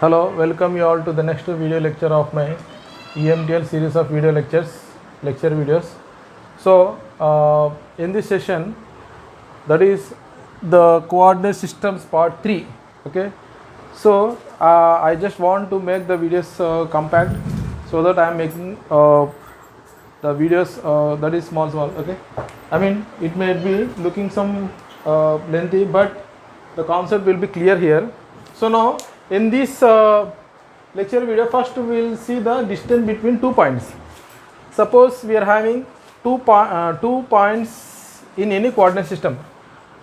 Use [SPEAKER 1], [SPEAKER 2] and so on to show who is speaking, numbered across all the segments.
[SPEAKER 1] Hello, welcome you all to the next video lecture of my EMTL series of lecture videos. So, in this session, that is the coordinate systems part 3. Okay, so I just want to make the videos compact, so that I am making the videos that is small. Okay, I mean it may be looking some lengthy, but the concept will be clear here. So now in this lecture video, first we will see the distance between 2 points. Suppose we are having two points in any coordinate system,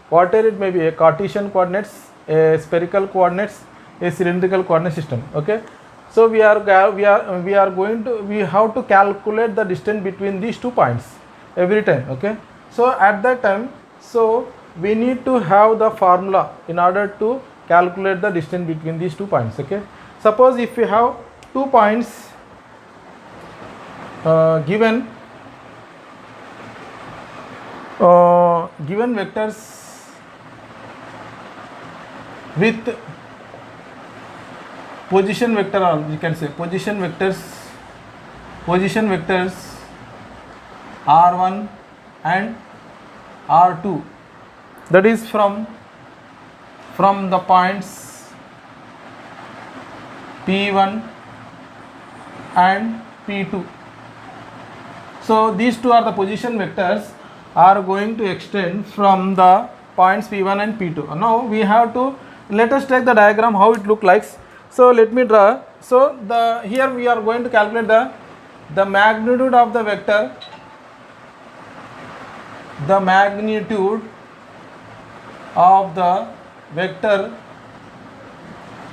[SPEAKER 1] whatever it may be, a Cartesian coordinates, a spherical coordinates, a cylindrical coordinate system. Okay, so we have to calculate the distance between these 2 points every time. Okay, so at that time, so we need to have the formula in order to calculate the distance between these 2 points. Okay, suppose if we have 2 points given vectors with position vector, or you can say position vectors r1 and r2, that is from the points P1 and P2. So these two are the position vectors are going to extend from the points P1 and P2. Now we have to, let us take the diagram how it look like. So let me draw. So here we are going to calculate the magnitude of the vector,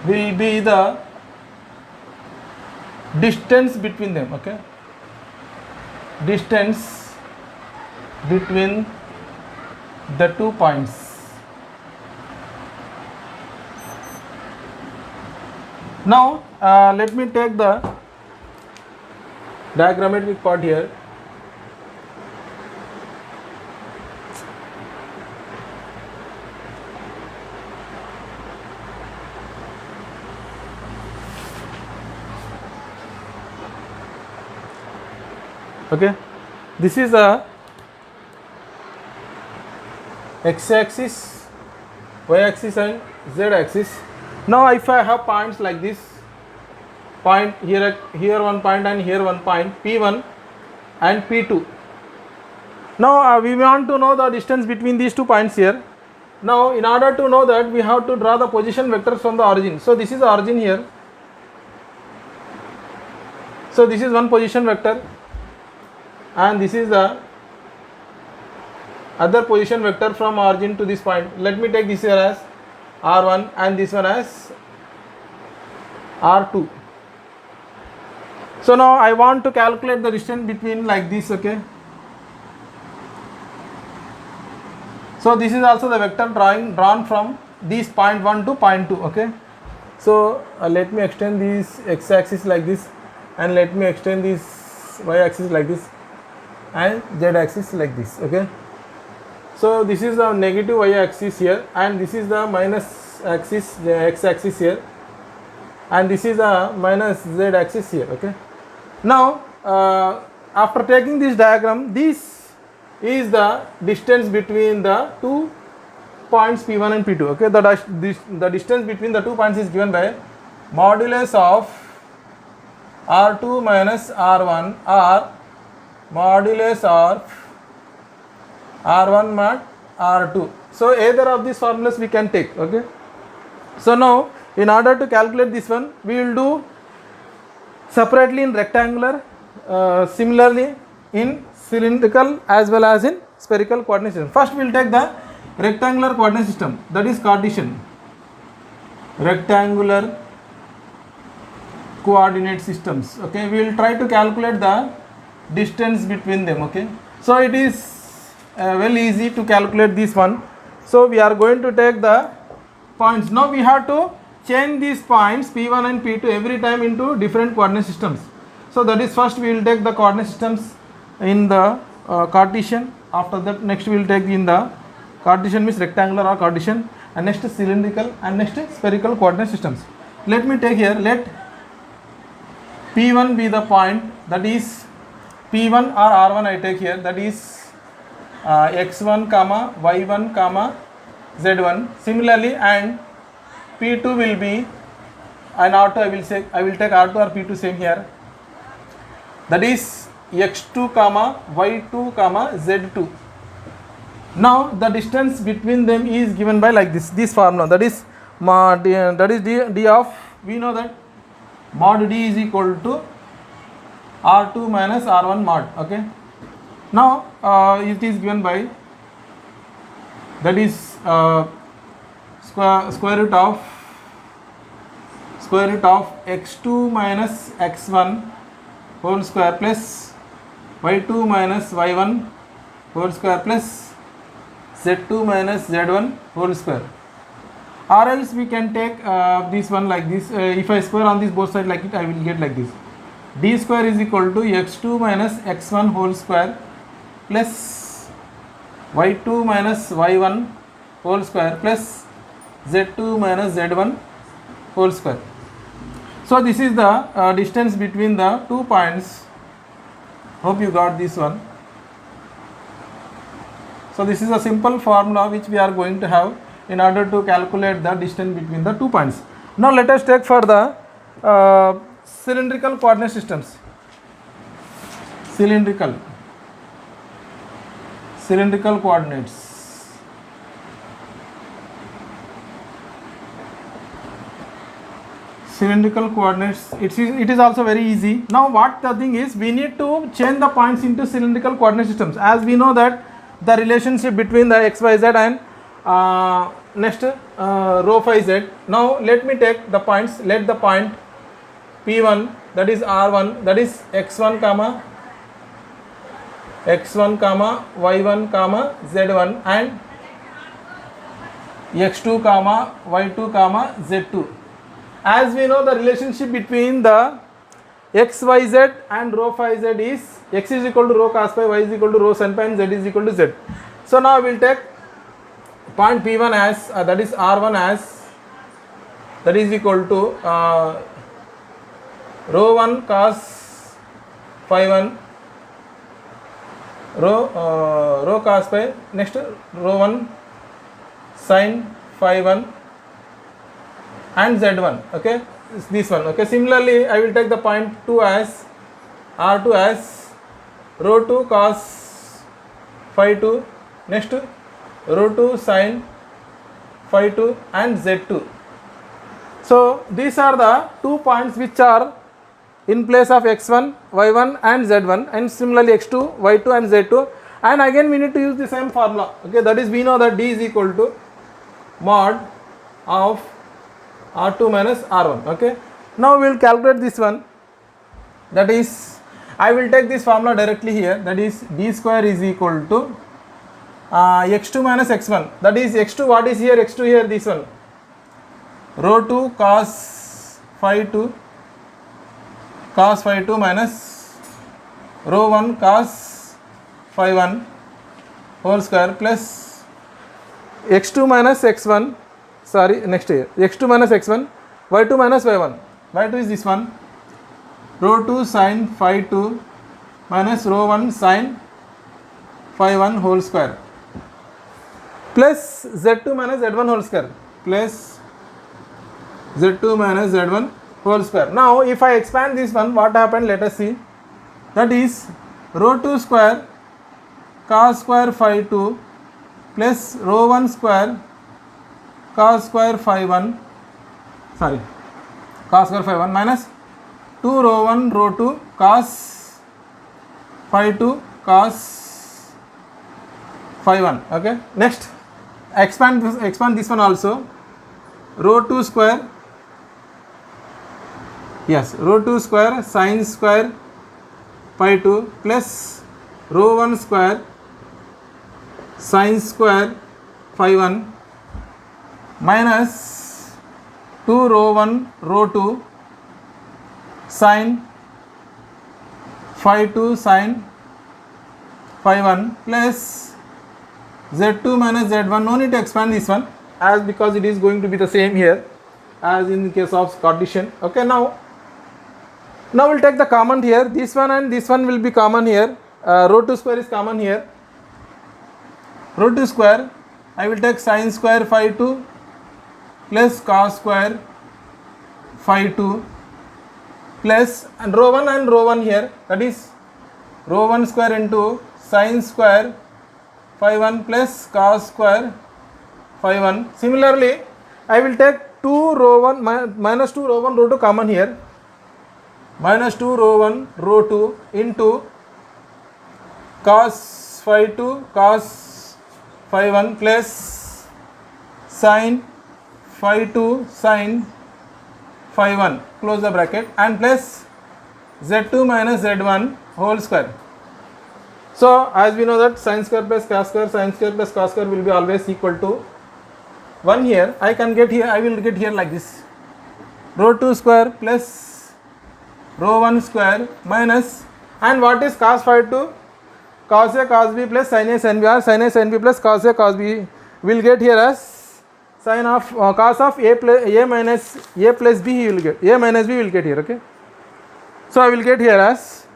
[SPEAKER 1] will be the distance between them. Okay, distance between the 2 points. Now let me take the diagrammatic part here. Okay, this is a x-axis, y-axis and z-axis. Now if I have points like this, point here one point and here one point, P1 and P2. Now we want to know the distance between these 2 points here. Now in order to know that, we have to draw the position vectors from the origin. So this is the origin here. So this is one position vector, and this is the other position vector from origin to this point. Let me take this here as r1 and this one as r2. So now I want to calculate the distance between like this. Okay, so this is also the vector drawn from this point 1 to point 2. Okay, so let me extend this x-axis like this, and let me extend this y-axis like this, and z-axis like this. Okay, so this is the negative y-axis here, and this is the minus axis, the x-axis here, and this is the minus z-axis here. Okay, now after taking this diagram, this is the distance between the 2 points P1 and P2. Okay, the distance between the 2 points is given by modulus of r2 minus r1 or modulus of r1 mod r2. So either of these formulas we can take. Okay, so now in order to calculate this one, we will do separately in rectangular, similarly in cylindrical as well as in spherical coordinate system. First we will take the rectangular coordinate system, that is Cartesian rectangular coordinate systems. Okay, we will try to calculate the distance between them. Okay, so it is very easy to calculate this one. So we are going to take the points. Now we have to change these points P1 and P2 every time into different coordinate systems. So that is, first we will take the coordinate systems in the Cartesian. After that, next we will take in the Cartesian means rectangular or Cartesian, and next cylindrical, and next spherical coordinate systems. let me take here, let P1 be the point, that is P1 or R1 I take here, that is x1 comma y1 comma z1. Similarly, and P2 will be, and R2 I will take R2 or P2 same here, that is x2 comma y2 comma z2. Now the distance between them is given by like this formula, that is d of, we know that mod d is equal to R2 minus R1 mod. Okay, now it is given by, that is square root of x2 minus x1 whole square plus y2 minus y1 whole square plus z2 minus z1 whole square. Or else we can take this one like this. If I square on this both sides like it, I will get like this. D square is equal to x2 minus x1 whole square plus y2 minus y1 whole square plus z2 minus z1 whole square. So this is the distance between the 2 points. Hope you got this one. So this is a simple formula which we are going to have in order to calculate the distance between the 2 points. Now let us take for the cylindrical coordinate systems. Cylindrical coordinates. Cylindrical coordinates, it is also very easy. Now what the thing is, we need to change the points into cylindrical coordinate systems, as we know that the relationship between the xyz and next rho phi z. Now let me take the points. Let the point P1, that is R1, that is x1 comma y1 comma z1 and x2 comma y2 comma z2. As we know, the relationship between the xyz and rho phi z is x is equal to rho cos phi, y is equal to rho sin phi, and z is equal to z. So now we will take point P1 as that is R1 as, that is equal to rho 1 cos phi 1 rho cos phi, next rho 1 sin phi 1 and z1. Okay, this one. Okay, similarly I will take the point 2 as R2 as rho 2 cos phi 2, next rho 2 sin phi 2 and z2. So these are the 2 points which are in place of x1, y1 and z1, and similarly x2, y2 and z2, and again we need to use the same formula. Okay, that is, we know that d is equal to mod of R2 minus R1. Okay, now we will calculate this one, that is, I will take this formula directly here, that is d square is equal to x2 minus x1, that is x2, what is here, x2 here, this one, rho 2 cos phi 2 minus rho 1 cos phi 1 whole square plus x2 minus x1, sorry, next here, x2 minus x1, y2 minus y1, y2 is this one, rho 2 sin phi 2 minus rho 1 sin phi 1 whole square plus z2 minus z1 whole square plus z2 minus z1 whole square. Now if I expand this one, what happened, let us see, that is rho 2 square cos square phi 2 plus rho 1 square cos square phi 1, sorry, cos square phi 1 minus 2 rho 1 rho 2 cos phi 2 cos phi 1. Okay, next expand this one also, rho 2 square, yes, rho 2 square sin square phi 2 plus rho 1 square sin square phi 1 minus 2 rho 1 rho 2 sin phi 2 sin phi 1 plus z2 minus z1. No need to expand this one, as because it is going to be the same here. as in case of Cartesian. Okay, now we'll take the common here. This one and this one will be common here. Root 2 square is common here. Root 2 square, I will take sin square phi 2 plus cos square phi 2 plus and rho 1 here, that is rho 1 square into sin square phi 1 plus cos square phi 1. Similarly, I will take 2 rho 1 minus 2 rho 1 rho 2 common here, minus 2 rho 1 rho 2 into cos phi 2 cos phi 1 plus sin phi 2 sin phi 1, close the bracket, and plus z2 minus z1 whole square. So as we know that sin square plus cos square, sin square plus cos square will be always equal to 1 here. I can get here, I will get here like this, rho 2 square plus rho 1 square minus, and what is cos phi 2? Cos A cos B plus sin A sin B, or sin A sin B plus cos A cos B will get here as sin of cos of A plus A minus A plus B, he will get A minus B will get here. Okay, so I will get here as,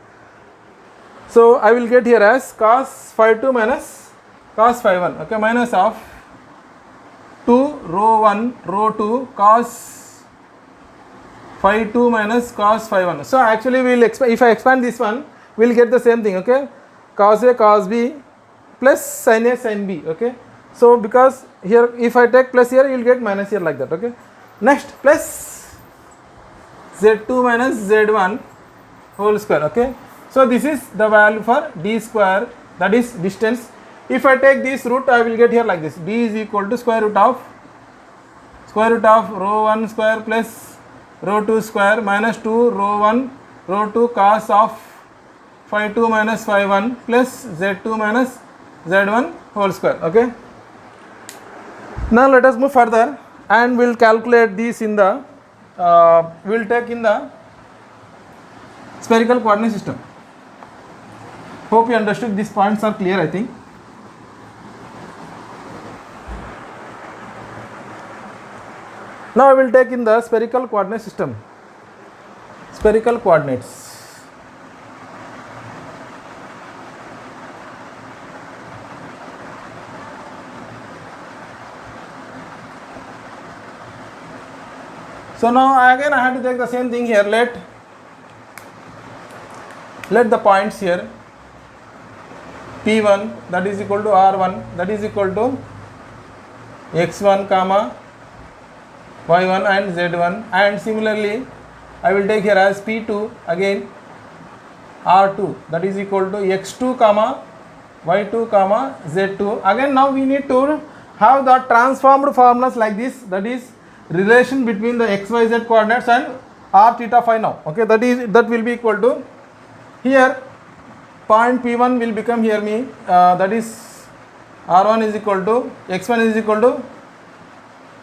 [SPEAKER 1] so I will get here as cos phi 2 minus cos phi 1. Okay, minus of 2 rho 1 rho 2 cos phi 2 minus cos phi 1. So actually we will expand, if I expand this one, we will get the same thing. Okay, cos A cos B plus sin A sin B. Okay, so because here if I take plus here, you will get minus here like that. Okay, next plus z2 minus z1 whole square. Okay, so this is the value for d square, that is distance. If I take this root, I will get here like this, d is equal to square root of rho 1 square plus rho 2 square minus 2 rho 1 rho 2 cos of phi 2 minus phi 1 plus z2 minus z1 whole square. Okay, now let us move further and we'll calculate this in the we'll take in the spherical coordinate system. Hope you understood, these points are clear, I think. Now I will take in the spherical coordinate system, spherical coordinates. So now again I have to take the same thing here. Let the points here P1 that is equal to R1 that is equal to x1 comma y1 and z1, and similarly I will take here as P2 again R2 that is equal to x2 comma y2 comma z2. Again now we need to have the transformed formulas like this, that is relation between the xyz coordinates and r theta phi now. Okay, that will be equal to, here point P1 will become here that is R1 is equal to x1 is equal to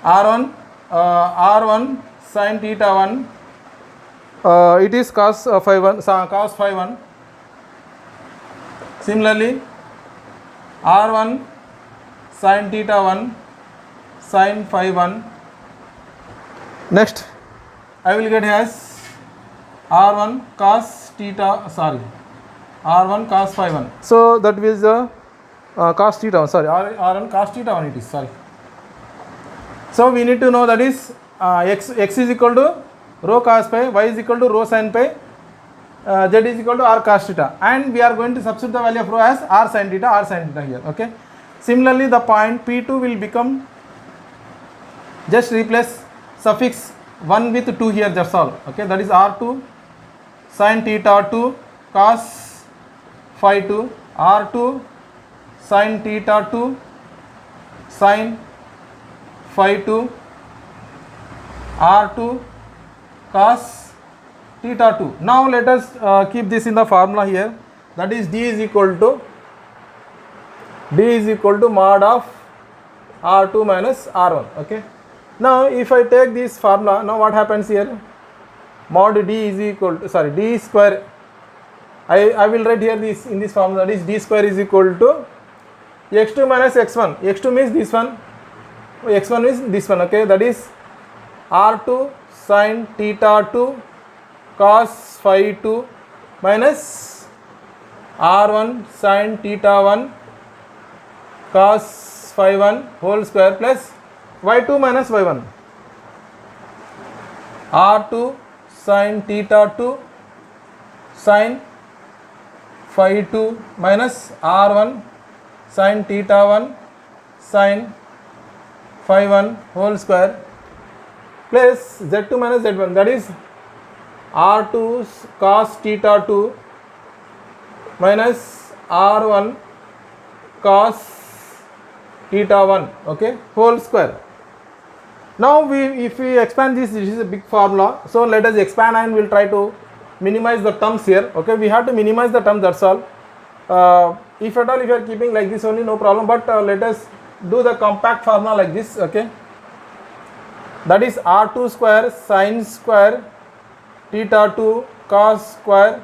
[SPEAKER 1] R1 sin theta 1, it is cos phi 1. Similarly R1 sin theta 1 sin phi 1. Next I will get as R1 cos theta, R1 cos phi 1. So that is the cos theta, R1 cos theta 1 it is, So we need to know, that is x is equal to rho cos pi, y is equal to rho sin pi, z is equal to r cos theta, and we are going to substitute the value of rho as r sin theta here. Okay, similarly the point P2 will become, just replace suffix 1 with 2 here, that's all. Okay, that is R2 sin theta 2 cos phi 2, R2 sin theta 2 sin phi 2, R2 cos theta 2. Now let us keep this in the formula here, that is d is equal to mod of R2 minus R1. Okay, now if I take this formula, now what happens here, mod d is equal to, d square, I will write here this in this formula, that is d square is equal to x2 minus x1. x2 means this one, x1 is this one. Okay, that is r2 sin theta 2 cos phi 2 minus r1 sin theta 1 cos phi 1 whole square plus y2 minus y1. r2 sin theta 2 sin phi 2 minus r1 sin theta 1 sin phi 1 whole square plus z2 minus z1, that is r2 cos theta 2 minus r1 cos theta 1, okay, whole square. Now if we expand this is a big formula, so let us expand and we'll try to minimize the terms here. Okay, we have to minimize the terms, that's all. If at all if you are keeping like this only, no problem, but let us do the compact formula like this. Okay, that is r2 square sin square theta 2 cos square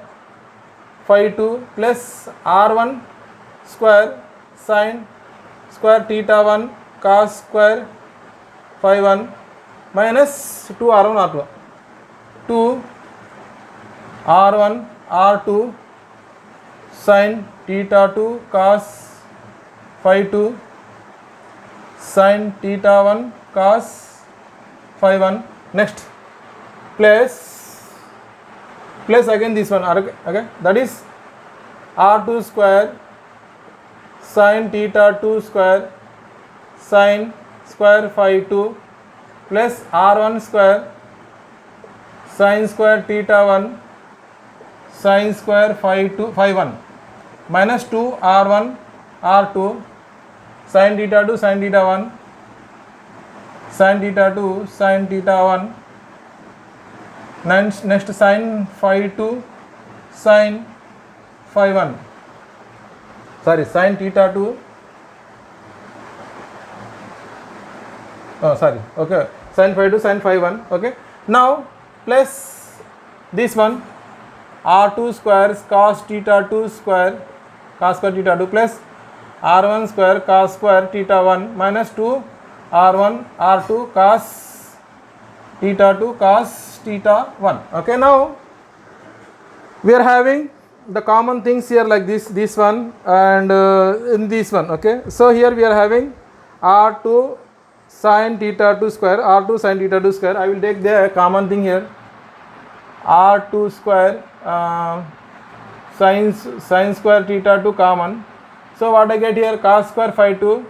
[SPEAKER 1] phi 2 plus r1 square sin square theta 1 cos square phi 1 minus 2 r1 r2 2 r1 r2 sin theta 2 cos phi 2 sin theta 1 cos phi 1, next plus again this one, okay, that is r2 square sin theta 2 square sin square phi 2 plus r1 square sin square theta 1 sin square phi 1 minus 2 r1 r2 sin theta 2 sin theta 1 sin theta 2 sin theta 1, next sin phi 2 sin phi 1, sorry, sin theta 2, oh sorry, okay, sin phi 2 sin phi 1, okay. Now plus this one r2 square cos theta 2 square cos square theta 2 plus r1 square cos square theta 1 minus 2 r1 r2 cos theta 2 cos theta 1. Okay, now we are having the common things here like this one and in this one. Okay, so here we are having r2 sin theta 2 square, r2 sin theta 2 square. I will take the common thing here, r2 square sin square theta 2 common. So what I get here, cos square phi 2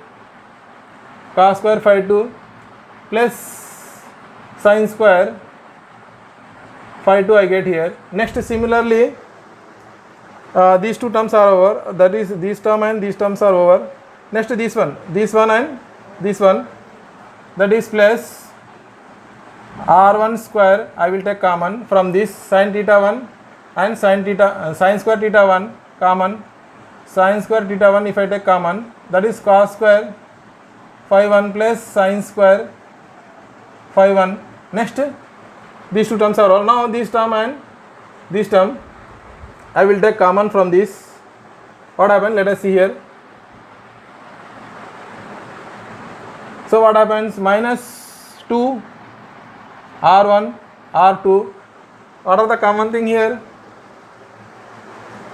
[SPEAKER 1] plus sin square phi 2 I get here. Next similarly these two terms are over, that is this term and these terms are over. Next this one and this one, that is plus r1 square I will take common from this sin theta 1 and sin square theta 1 common, sin square theta 1 if I take common, that is cos square phi 1 plus sin square phi 1. Next these two terms are all. Now this term and this term I will take common from this. What happened? Let us see here. So what happens? Minus 2 r1 r2. What are the common thing here?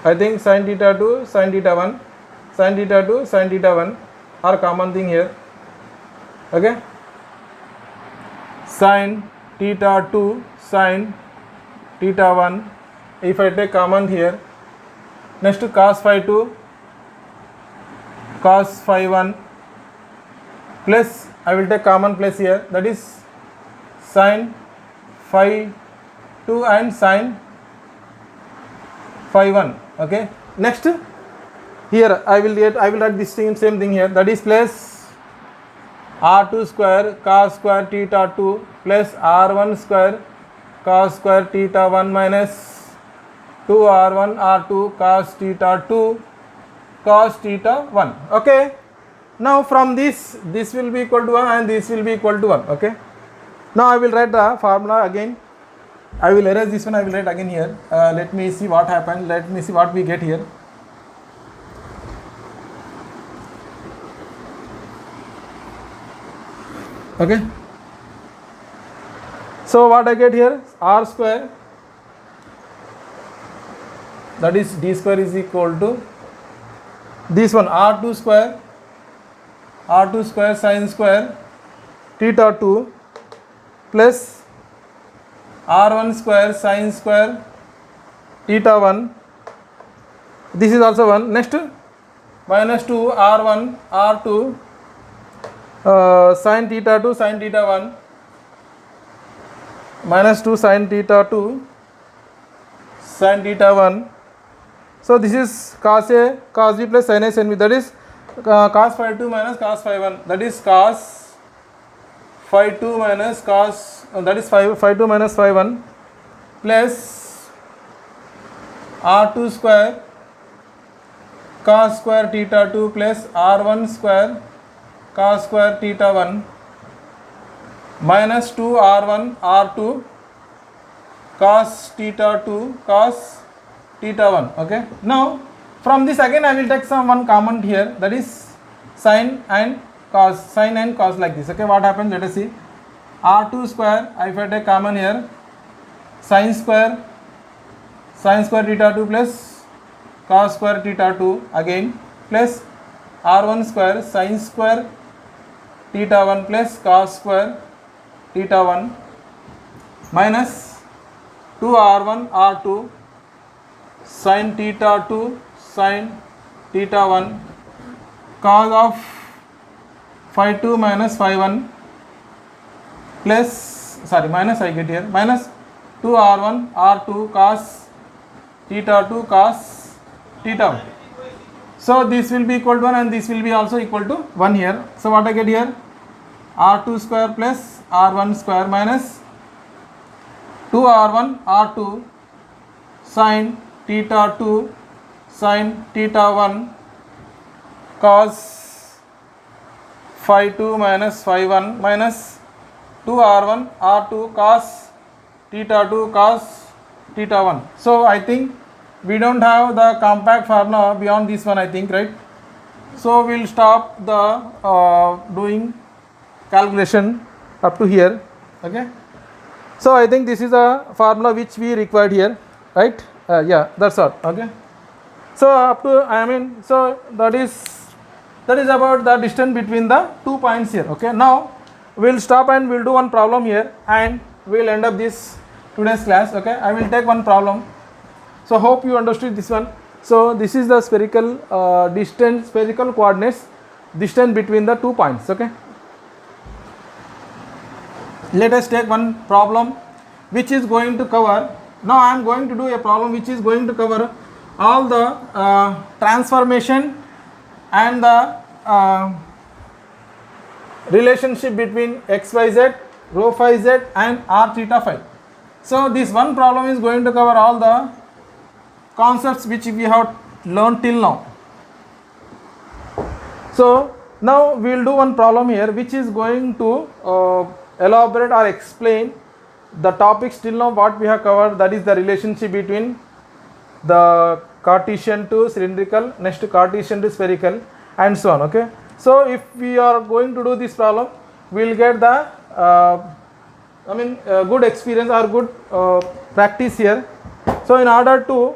[SPEAKER 1] I think sin theta 2 sin theta 1 sin theta 2 sin theta 1 are common thing here. Okay, sin theta 2 sin theta 1 if I take common here. Next cos phi 2 cos phi 1 plus I will take common place here, that is sin phi 2 and sin phi 1. Okay, next here I will write this thing, same thing here, that is plus r2 square cos square theta 2 plus r1 square cos square theta 1 minus 2 r1 r2 cos theta 2 cos theta 1. Okay, now from this will be equal to 1 and this will be equal to 1. Okay, now I will write the formula again. I will erase this one, I will write again here. Let me see what happened, let me see what we get here. Okay, So what I get here, r square, that is d square is equal to this one, r2 square sine square theta 2 plus r1 square sine square theta 1. This is also 1. Next, minus 2 r1 r2 sin theta 2 sin theta 1 minus 2 sin theta 2 sin theta 1. So this is cos A cos B plus sin A sin B, that is cos phi 2 minus cos phi 1, that is cos phi 2 minus cos that is phi 2 minus phi 1 plus r2 square cos square theta 2 plus r1 square cos square theta 1 minus 2 r1 r2 cos theta 2 cos theta 1. Okay, now from this again I will take some one common here, that is sin and cos like this. Okay, what happens, let us see. r2 square, if I take common here, sin square theta 2 plus cos square theta 2 again plus r1 square sin square theta 1 plus cos square theta 1 minus 2 r1 r2 sin theta 2 sin theta 1 cos of phi 2 minus phi 1 plus minus I get here minus 2 r1 r2 cos theta 2 cos theta 1. So this will be equal to 1 and this will be also equal to 1 here. So what I get here, r2 square plus r1 square minus 2 r1 r2 sin theta 2 sin theta 1 cos phi 2 minus phi 1 minus 2 r1 r2 cos theta 2 cos theta 1. So I think we don't have the compact formula beyond this one, I think, right? So we'll stop the doing calculation up to here. Okay, so I think this is a formula which we required here, right? Yeah, that's all. Okay, so up to so that is about the distance between the 2 points here. Okay, now we'll stop and we'll do one problem here and we'll end up this today's class. Okay, I will take one problem. So hope you understood this one. So this is the spherical spherical coordinates distance between the 2 points. Okay, let us take one problem which is going to cover. Now I am going to do a problem which is going to cover all the transformation and the relationship between xyz, rho phi z and r theta phi. So this one problem is going to cover all the concepts which we have learned till now. So now we will do one problem here which is going to elaborate or explain the topics till now what we have covered, that is the relationship between the Cartesian to cylindrical, next Cartesian to spherical and so on. Okay, so if we are going to do this problem, we will get the good experience or good practice here. So in order to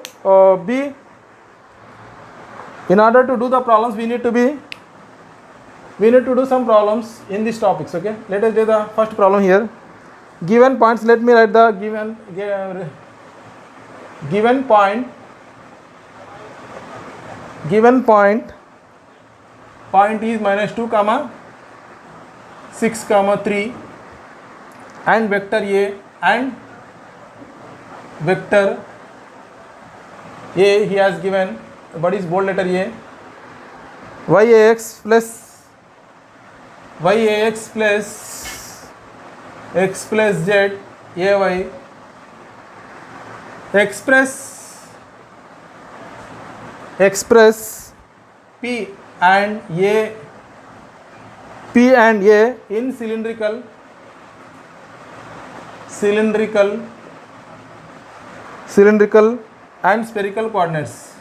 [SPEAKER 1] do the problems, we need to do some problems in these topics. Okay, let us do the first problem here. Given points, let me write the given point is minus 2 comma 6 comma 3 and vector A and vector A he has given, what is bold letter A, yax plus x plus z ay, express P and A in cylindrical and spherical coordinates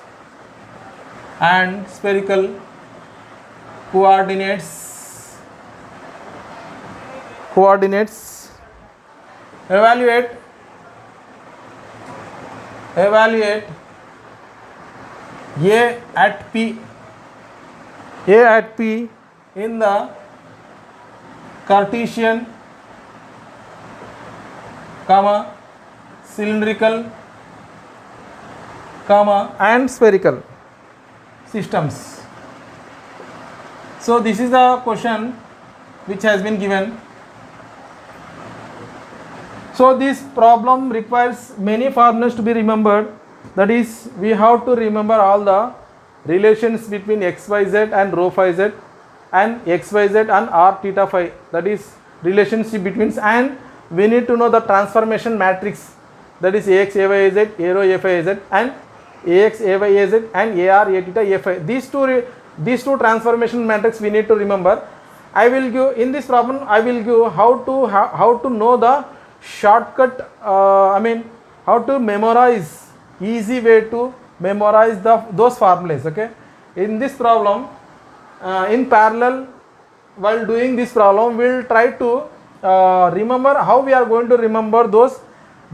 [SPEAKER 1] evaluate A at P in the Cartesian, cylindrical, and spherical systems. So this is the question which has been given. So this problem requires many formulas to be remembered. That is, we have to remember all the relations between xyz and rho phi z and xyz and r theta phi. That is relationship between, and we need to know the transformation matrix. That is ax ay az, a rho a phi az, and ax ay az and ar a theta a phi. These two transformation matrix we need to remember. I will give in this problem. I will give how to know the shortcut. How to memorize, easy way to memorize those formulas. Okay, in this problem, in parallel, while doing this problem, we will try to remember how we are going to remember those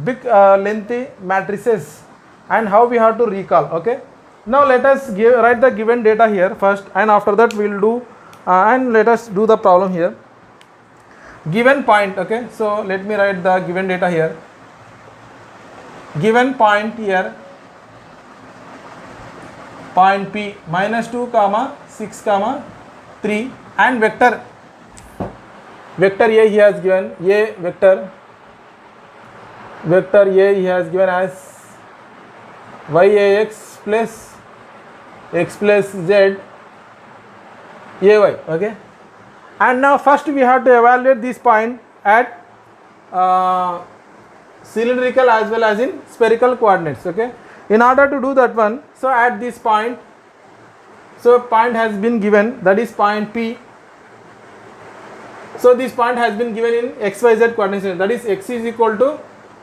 [SPEAKER 1] big lengthy matrices and how we have to recall. Okay, now let us write the given data here first, and after that we will do and let us do the problem here. Given point. Okay, so let me write the given data here. Given point here, point P -2, 6, 3, and vector A he has given, A vector A he has given as yax plus x plus z ay. Okay, and now first we have to evaluate this point at cylindrical as well as in spherical coordinates. Okay, in order to do that one, so at this point, so point has been given, that is point P. So this point has been given in xyz coordinates, that is x is equal to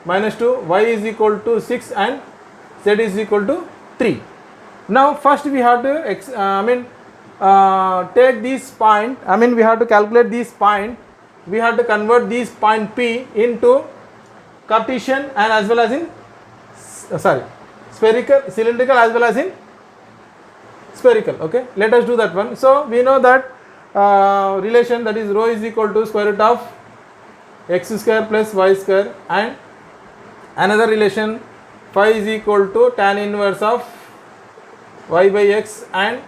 [SPEAKER 1] -2, y is equal to 6, and z is equal to 3. Now first we have to take this point, we have to calculate this point, we have to convert this point P into Cartesian and as well as in spherical, cylindrical as well as in spherical. Okay, let us do that one. So we know that relation, that is rho is equal to square root of x square plus y square, and another relation phi is equal to tan inverse of y by x and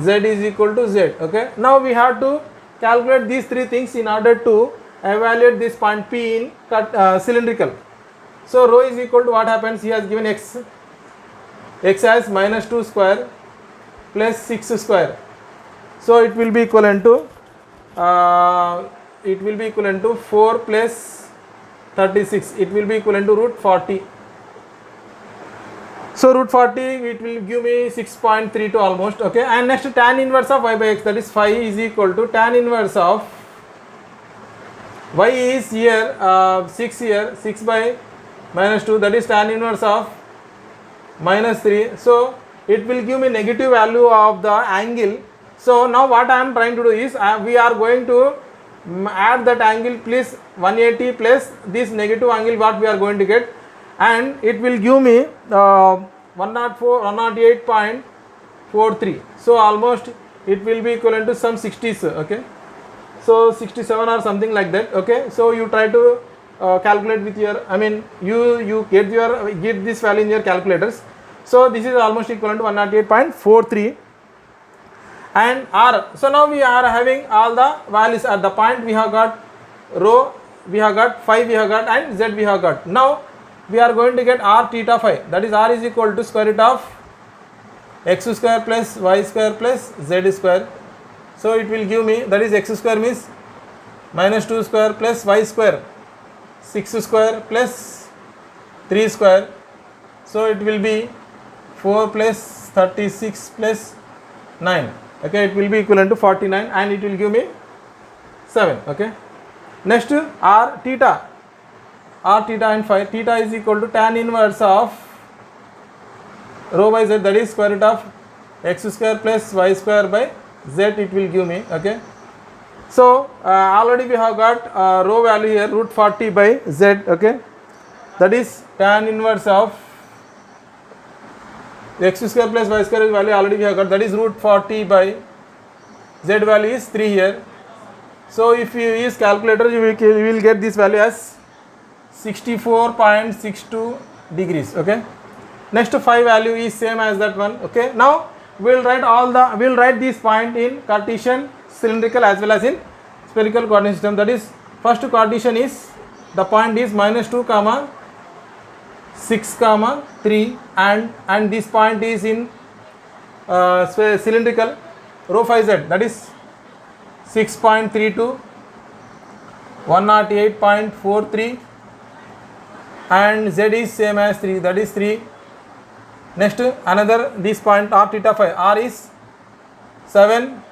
[SPEAKER 1] z is equal to z. Okay, now we have to calculate these three things in order to evaluate this point P in cylindrical. So rho is equal to, what happens, he has given x as -2 square plus 6 square. So it will be equivalent to 4 plus 36. It will be equivalent to root 40. So root 40, it will give me 6.32 almost. Okay, and next tan inverse of y by x, that is phi is equal to tan inverse of y is here 6 here, 6 by -2, that is tan inverse of -3. So it will give me negative value of the angle. So now what I am trying to do is we are going to add that angle plus 180 plus this negative angle what we are going to get, and it will give me 108.43. So almost it will be equivalent to some 60s. Okay, so 67 or something like that. Okay, so you try to calculate with your, you get this value in your calculators. So this is almost equivalent to 108.43 and r. So now we are having all the values at the point. We have got rho, we have got phi, we have got, and z we have got. Now we are going to get r theta phi, that is r is equal to square root of x square plus y square plus z square. So it will give me, that is x square means -2 square plus y square, 6 square plus 3 square. So it will be 4 plus 36 plus 9. Okay, it will be equivalent to 49 and it will give me 7. Okay, next r theta and phi. Theta is equal to tan inverse of rho by z, that is square root of x square plus y square by z, it will give me. Okay, So already we have got rho value here, root 40 by z, okay, that is tan inverse of x square plus y square value already we have got, that is root 40 by z value is 3 here. So if you use calculator, you will get this value as 64.62 degrees, okay. Next 5 value is same as that one, okay. Now we'll write this point in Cartesian, cylindrical as well as in spherical coordinate system. That is, first Cartesian is, the point is -2 comma 6 comma 3, and this point is in cylindrical, rho phi z, that is 6.32, 108.43, and z is same as 3, that is 3. Next another, this point r theta phi, r is 7,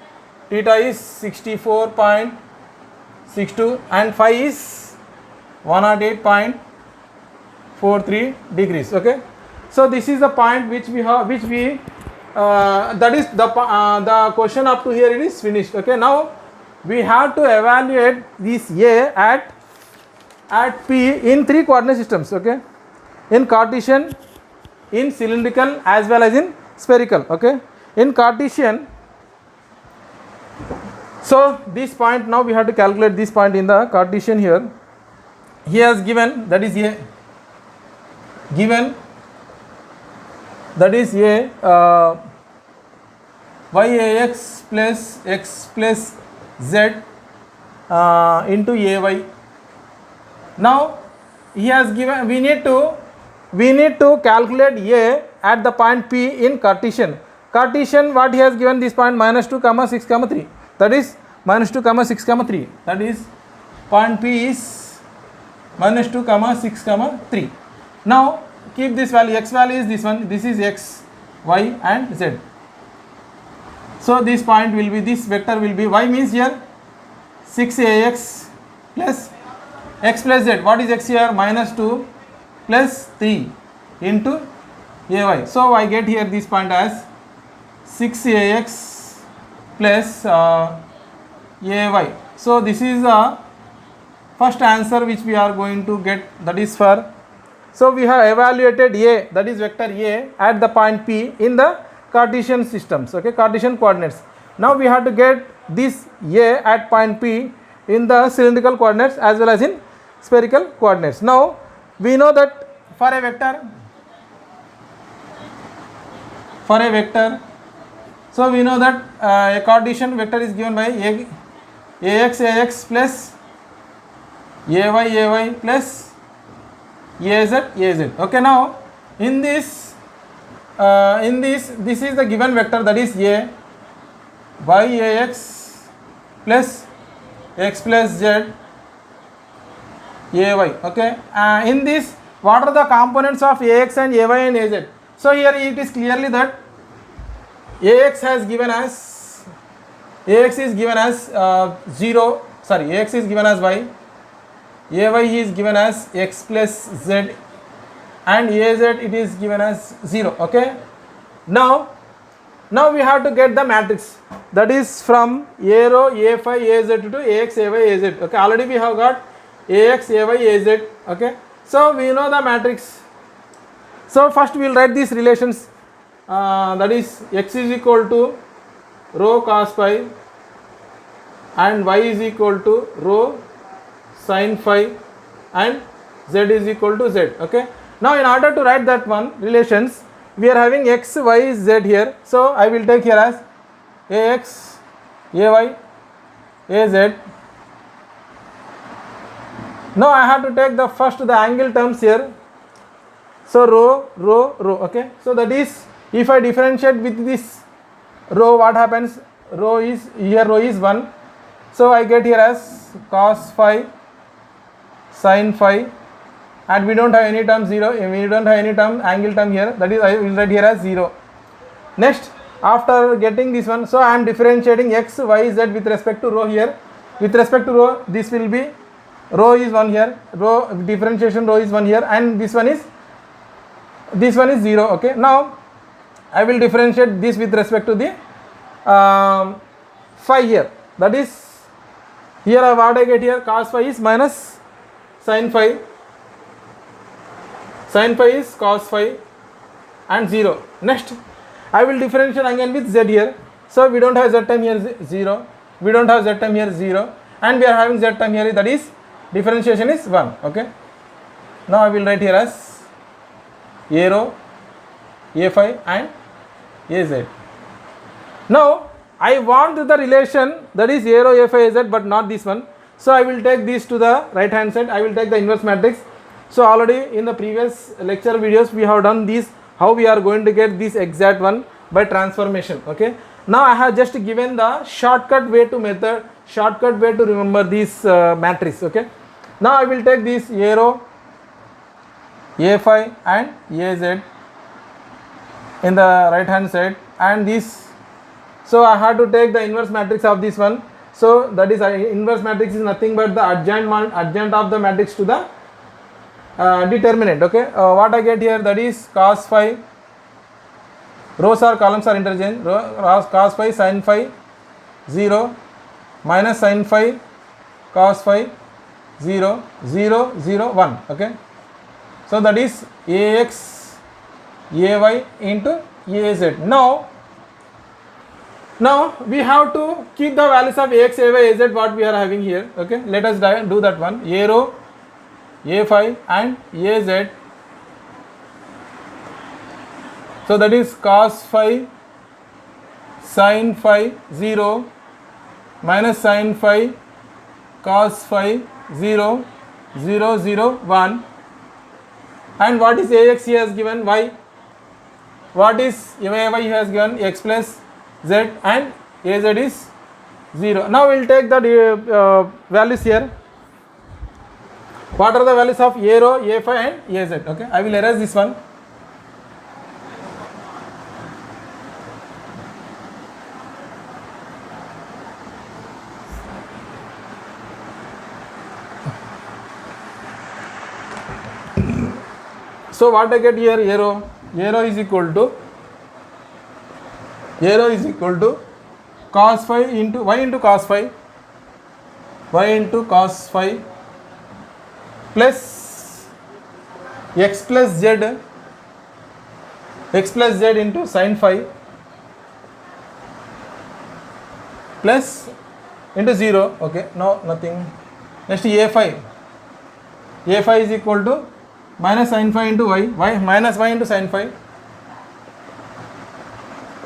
[SPEAKER 1] theta is 64.62, and phi is 108.43 degrees, okay. So this is the point which we have, that is the question up to here, it is finished, okay. Now we have to evaluate this A at P in 3 coordinate systems, okay, in Cartesian, in cylindrical as well as in spherical, okay. In Cartesian, so this point, now we have to calculate this point in the Cartesian here. He has given, that is A, given, that is A, yax plus x plus z into ay. Now he has given, we need to calculate A at the point P in Cartesian. Cartesian, what he has given, this point -2 comma 6 comma 3, that is -2 comma 6 comma 3, that is point P is -2 comma 6 comma 3. Now keep this value, x value is this one, this is x, y and z. So this point will be, this vector will be, y means here 6ax plus x plus z. What is x here? -2 plus 3 into ay. So I get here this point as 6ax plus ay. So this is the first answer which we are going to get, that is for, so we have evaluated A, that is vector A at the point P in the Cartesian systems, okay, Cartesian coordinates. Now we have to get this A at point P in the cylindrical coordinates as well as in spherical coordinates. Now we know that for a vector, so we know that a Cartesian vector is given by ax plus ay plus az. Okay, now in this this is the given vector, that is a yax plus x plus z ay. Okay, in this, what are the components of ax and ay and az? So here it is clearly that ax is given as 0, sorry, ax is given as y, ay is given as x plus z, and az it is given as 0. Okay, now we have to get the matrix, that is from a row a phi az to ax ay az. Okay, already we have got ax ay az. Okay, so we know the matrix. So first we will write these relations, that is x is equal to rho cos phi and y is equal to rho sin phi and z is equal to z. Okay, now in order to write that one relations, we are having x, y, z here. So I will take here as ax, ay, az. Now I have to take the angle terms here. So rho. Okay, so that is, if I differentiate with this rho, what happens? Rho is 1. So I get here as cos phi sin phi, and we don't have any term 0, we don't have any term angle term here, that is I will write here as 0. Next, after getting this one, so I am differentiating x, y, z with respect to rho here. With respect to rho, this will be, rho is 1 here, rho differentiation rho is 1 here, and this one is 0. Okay, now I will differentiate this with respect to the phi here, that is Here what I get here, cos phi is minus sin phi. Sin phi is cos phi and 0. Next, I will differentiate again with z here. So we don't have z term here 0. We don't have z term here 0. And we are having z term here, that is differentiation is 1. Okay. Now I will write here as a rho, a phi and a z. Now I want the relation, that is a rho, a phi, a z, but not this one. So I will take this to the right hand side. I will take the inverse matrix. So already in the previous lecture videos we have done this, how we are going to get this exact one by transformation. Okay. Now I have just given the shortcut way to remember this matrix. Okay. Now I will take this a rho, a phi and a z in the right hand side, and this, so I have to take the inverse matrix of this one. So that is inverse matrix is nothing but the adjoint of the matrix to the determinant. Okay. What I get here, that is cos phi, rows or columns are interchanged, cos phi sin phi 0 minus sin phi cos phi 0 0 0 1. Okay. So that is ax ay into az. Now we have to keep the values of ax, ay, az what we are having here. Okay. Let us do that one. A rho, a phi and az. So that is cos phi sin phi 0 minus sin phi cos phi 0 0 0 1. And what is ax he has given? Y. What is ay he has given? X plus z, and az is 0. Now we will take the values here. What are the values of a rho, a phi and az? Okay. I will erase this one. So what I get here, a rho is equal to cos phi into y into cos phi plus x plus z into sin phi plus into 0. Okay, no, nothing. Next a phi is equal to minus sin phi into y minus y into sin phi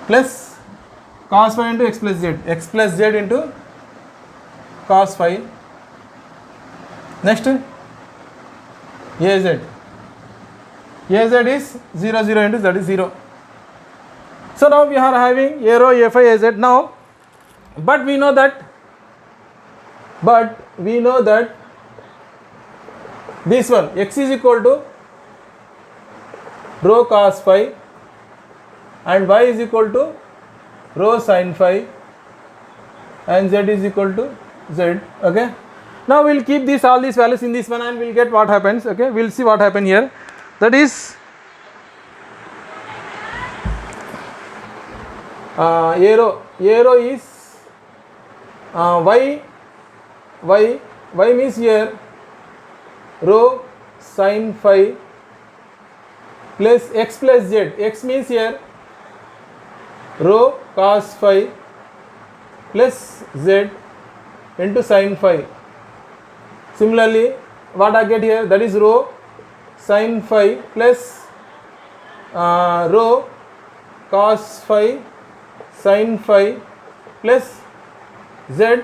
[SPEAKER 1] plus cos phi into x plus z into cos phi. Next az is 0 0 into, that is 0. So now we are having a rho, a phi, az. Now but we know that this one x is equal to rho cos phi and y is equal to rho sin phi and z is equal to z. Okay. Now we will keep all these values in this one and we will get what happens. Okay. We will see what happen here. That is a rho is y means here rho sin phi plus x plus z. X means here rho cos phi plus z into sin phi. Similarly, what I get here, that is rho sin phi plus rho cos phi sin phi plus z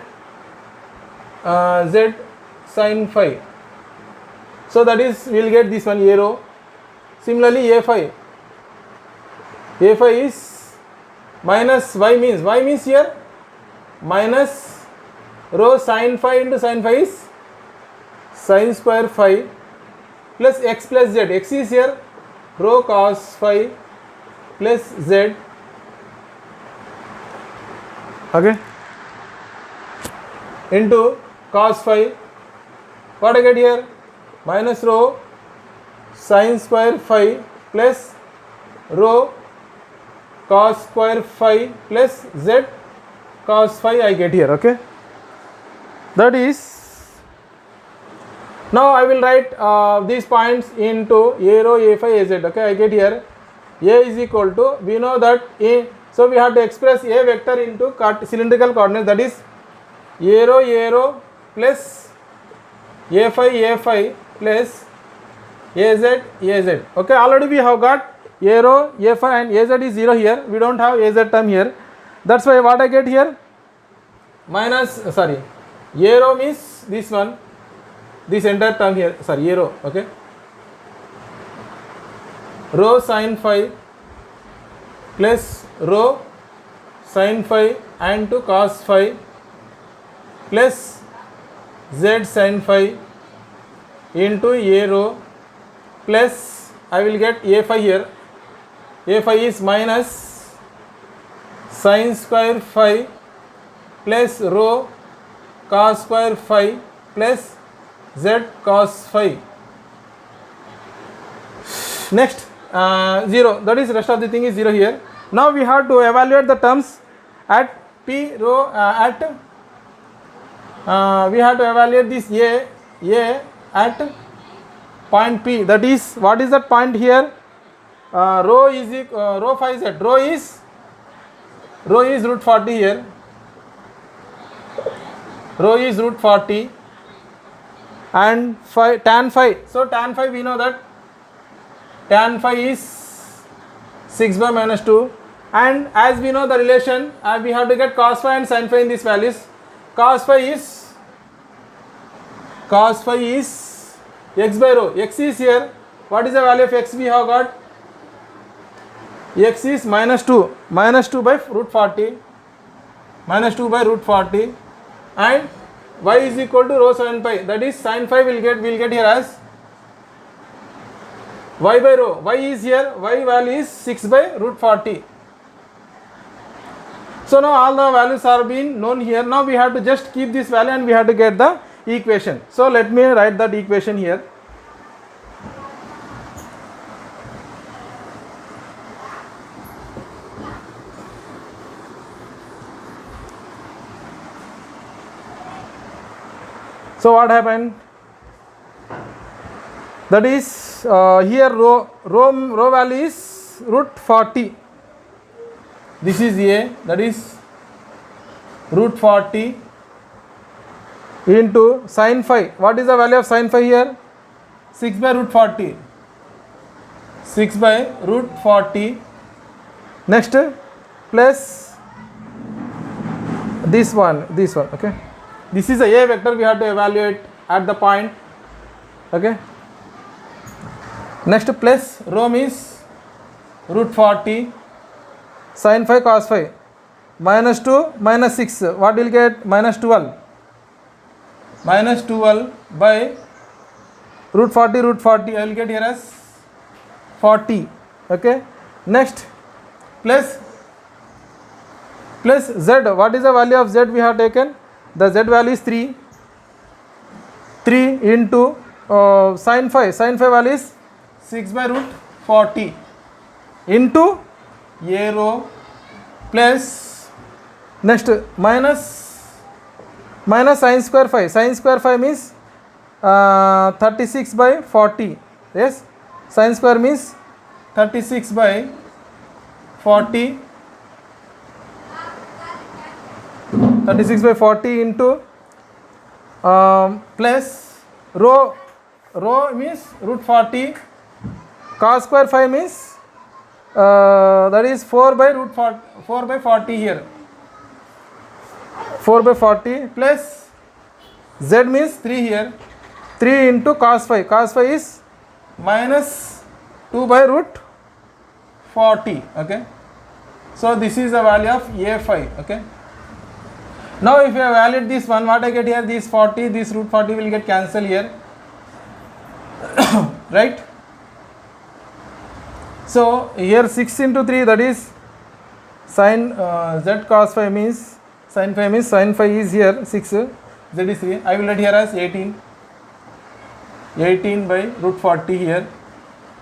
[SPEAKER 1] sin phi. So that is, we will get this one a rho. Similarly, a phi is minus y means here minus rho sin phi into sin phi is sin square phi plus x plus z. X is here rho cos phi plus z. Okay. Into cos phi. What I get here? Minus rho sin square phi plus rho cos square phi plus z cos phi I get here. Okay. that is, now I will write these points into A rho, A phi, Az. Okay, I get here A is equal to, we know that A, so we have to express A vector into cylindrical coordinates, that is A rho plus A phi plus Az. Okay, already we have got A rho, A phi and Az is 0 here, we don't have Az term here, that's why what I get here, minus, sorry, A rho means this one, this entire term here, sorry, A rho, okay, rho sin phi plus rho sin phi and to cos phi plus z sin phi into A rho plus, I will get A phi here, A phi is minus sin square phi plus rho cos square phi plus z cos phi. Next 0, that is rest of the thing is 0 here. Now we have to evaluate the terms at P rho we have to evaluate this A at point P, that is, what is that point here, rho is rho phi z, rho is root 40 here, rho is root 40 and phi, tan phi, so tan phi we know that tan phi is 6 by minus 2, and as we know the relation, we have to get cos phi and sin phi in these values. Cos phi is x by rho, x is here, what is the value of x we have got, x is minus 2 by root 40, minus 2 by root 40, and y is equal to rho sin pi, that is sin phi will get here as y by rho, y is here, y value is 6 by root 40. So now all the values are being known here, now we have to just keep this value and we have to get the equation. So let me write that equation here. So what happened, that is here rho value is root 40, this is A, that is root 40 into sin phi, what is the value of sin phi here, 6 by root 40, 6 by root 40, next plus this one, okay, this is a A vector we have to evaluate at the point, okay, next plus rho means root 40 sin phi cos phi, minus 2 minus 6, what will get, minus 12 by root 40 I will get here as 40, okay, next plus z, what is the value of z we have taken, the z value is 3 into sin phi value is 6 by root 40 into A rho plus, next minus sin square phi means 36 by 40, yes, sin square means 36 by 40, 36 by 40 into plus rho means root 40, cos square phi means that is 4 by 40 here, 4 by 40 plus z means 3 here, 3 into cos phi is minus 2 by root 40, okay, so this is the value of A phi, okay. Now if you evaluate this one, what I get here, this 40, this root 40 will get cancelled here, right. So here 6 into 3, that is sin z cos phi means sin phi is here 6, z is 3, I will write here as 18 by root 40 here.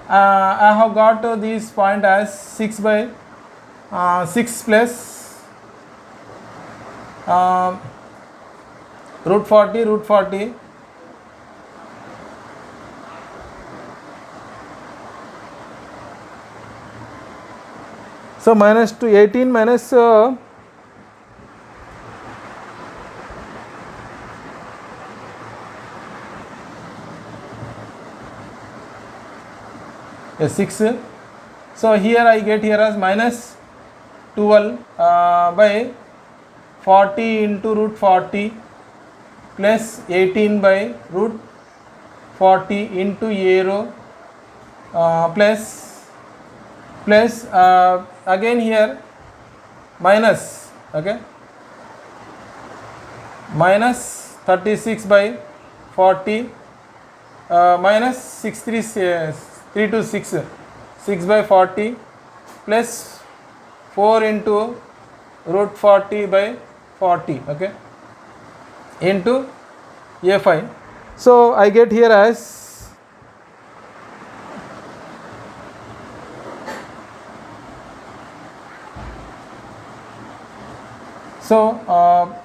[SPEAKER 1] I have got this point as 6 by 6 plus root 40, root 40. So minus to 18 minus yes, 6. So here I get here as minus 12 by 40 into root 40 plus 18 by root 40 into a row plus again here minus, okay, minus 36 by 40 minus 3 to 6 by 40 plus 4 into root 40 by 40, okay, into a5. So I get here as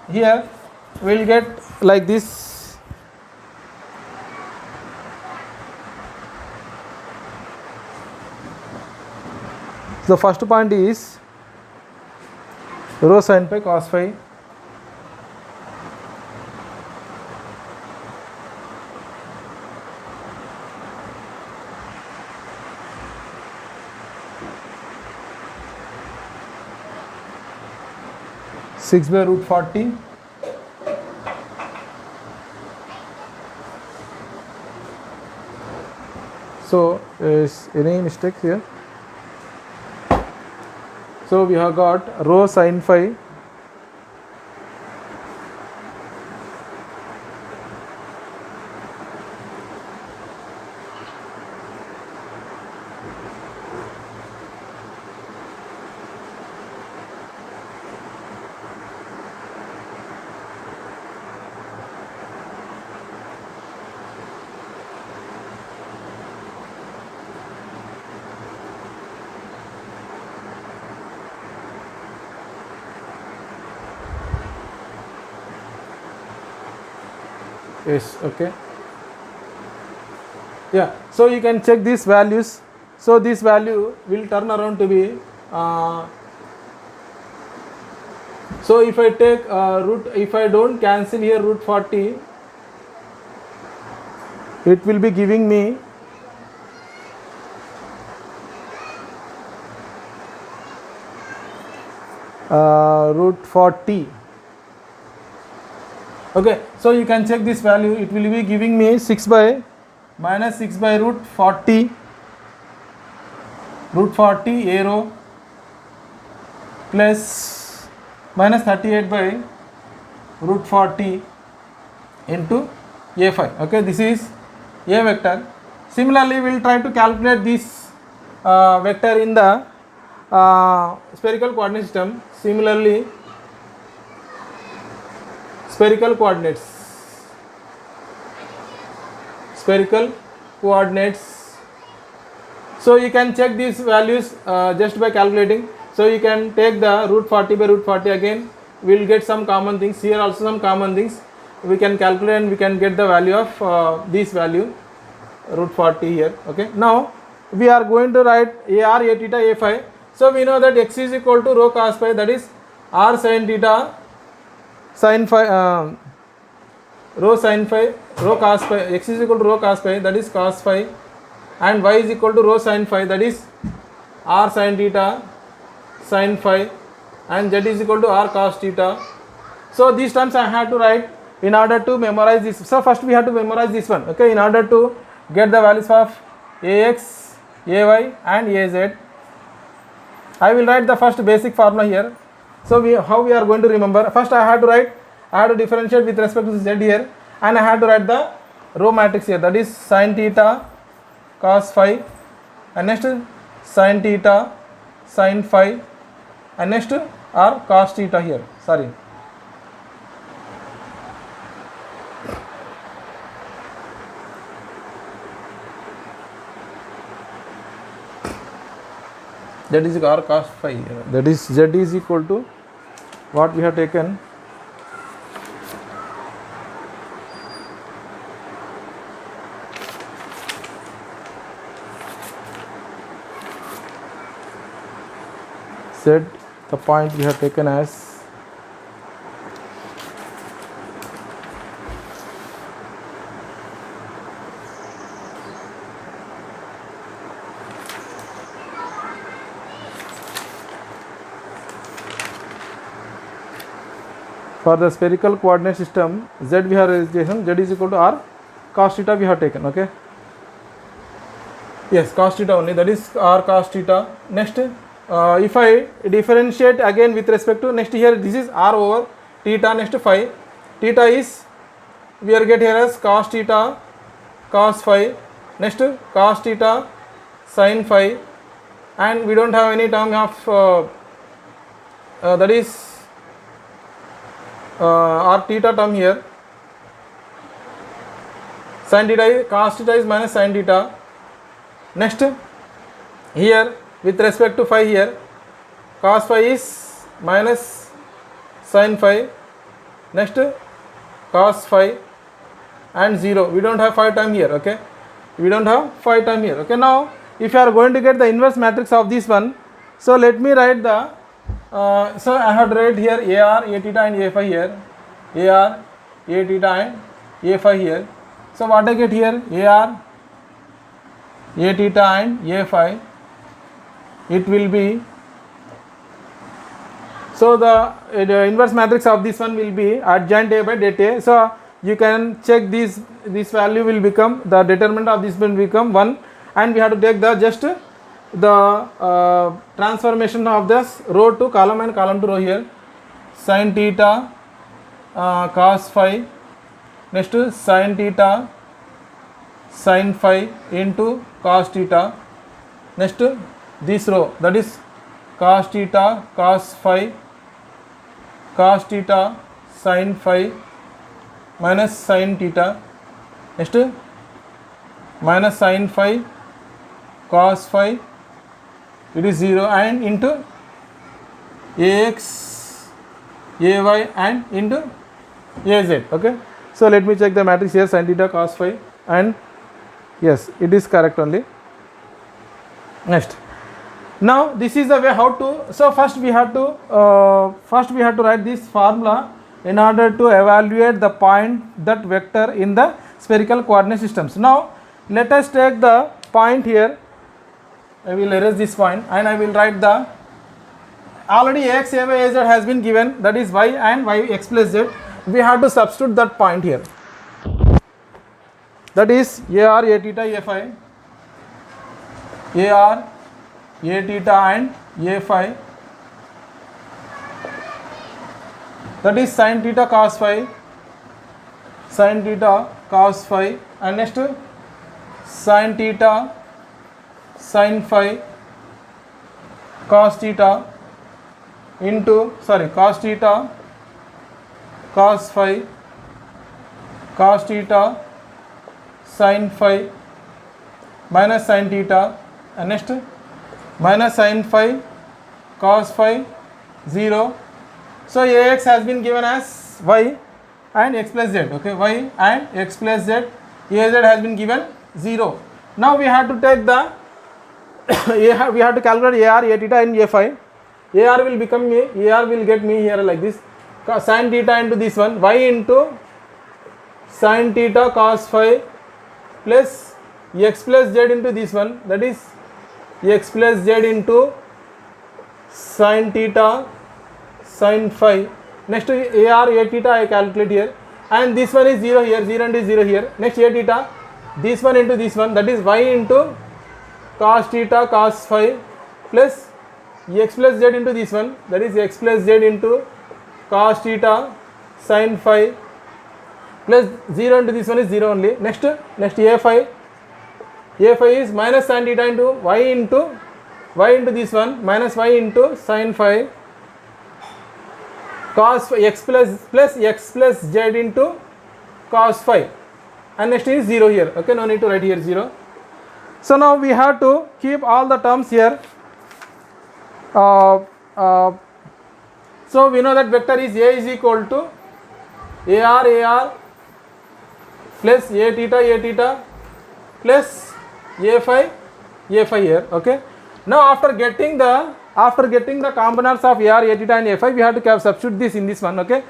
[SPEAKER 1] here we'll get like this. The first point is rho sin phi cos phi. Six by root 40 so is any mistake here? So we have got rho sin phi yes, okay, yeah. So you can check these values. So this value will turn around to be so if I take if I don't cancel here root 40, it will be giving me root 40. Okay, so you can check this value. It will be giving me 6 by minus 6 by root 40 a row plus minus 38 by root 40 into a5. Okay, this is a vector. Similarly, we will try to calculate this vector in the spherical coordinate system. Similarly, spherical coordinates. So you can check these values just by calculating. So you can take the root 40 by root 40 again. We will get some common things. Here also some common things. We can calculate and we can get the value of this value root 40 here. Okay. Now we are going to write AR, A theta, A phi. So we know that x is equal to rho cos phi, that is r sin theta sin phi, rho sin phi, rho cos phi, x is equal to rho cos phi, that is cos phi, and y is equal to rho sin phi, that is r sin theta sin phi, and z is equal to r cos theta. So these terms I have to write in order to memorize this. So first we have to memorize this one, okay, in order to get the values of ax, ay and az. I will write the first basic formula here. So how we are going to remember? First I have to differentiate with respect to z here, and I have to write the row matrix here, that is sin theta cos phi, and next sin theta sin phi, and next r cos theta here, sorry. That is r cos phi, that is z is equal to what we have taken, Z, the point we have taken as for the spherical coordinate system. Z we have taken, Z is equal to R cos theta we have taken. Okay, yes, cos theta only, that is R cos theta. Next, if I differentiate again with respect to, next here this is R over theta. Next phi, theta is we are get here as cos theta cos phi. Next cos theta sin phi, and we don't have any term of that is r theta term here. Sin theta is, cos theta is minus sin theta. Next here with respect to phi, here cos phi is minus sin phi. Next cos phi and 0, we don't have phi term here. Okay, we don't have phi term here. Okay, now if you are going to get the inverse matrix of this one, so let me write the so I have to write here AR, A theta and A phi here, AR, A theta and A phi here. So what I get here, AR, A theta and A phi, it will be, so the inverse matrix of this one will be adjoint A by det A. So you can check this value will become, the determinant of this will become 1, and we have to take the just the transformation of this row to column and column to row here. Sin theta cos phi, next sin theta sin phi into cos theta. Next this row, that is cos theta cos phi, cos theta sin phi minus sin theta. Next minus sin phi cos phi, it is 0, and into ax, ay and into az. Okay, so let me check the matrix here, sin theta cos phi, and yes, it is correct only. Next, now this is the way how to, so first we have to write this formula in order to evaluate the point, that vector in the spherical coordinate systems. Now let us take the point here. I will erase this point and I will write the, already ax, ay, az has been given, that is y and y x plus z. We have to substitute that point here, that is AR, A theta, A phi, AR, A theta and A phi, that is sin theta cos phi, sin theta cos phi, and next sin theta sin phi cos theta into, sorry, cos theta cos phi cos theta sin phi minus sin theta, and next minus sin phi cos phi 0. So ax has been given as y and x plus z. Okay, y and x plus z, az has been given 0. Now we have to take the we have to calculate AR, A theta and A phi. AR will become AR will get me here like this, sin theta into this one, y into sin theta cos phi plus x plus z into this one, that is x plus z into sin theta sin phi. Next AR, A theta I calculate here, and this one is 0 here, 0 and is 0 here. Next A theta, this one into this one, that is y into cos theta cos phi plus x plus z into this one, that is x plus z into cos theta sin phi plus 0 into this one is 0 only. Next A phi is minus sin theta into y into this one, minus y into sin phi cos x plus x plus z into cos phi, and next is 0 here. Okay, no need to write here 0. So now we have to keep all the terms here. So we know that vector is A is equal to AR plus A theta plus A phi here. Okay, now after getting the after getting the components of AR, A theta and A phi, we have to substitute this in this one. Okay,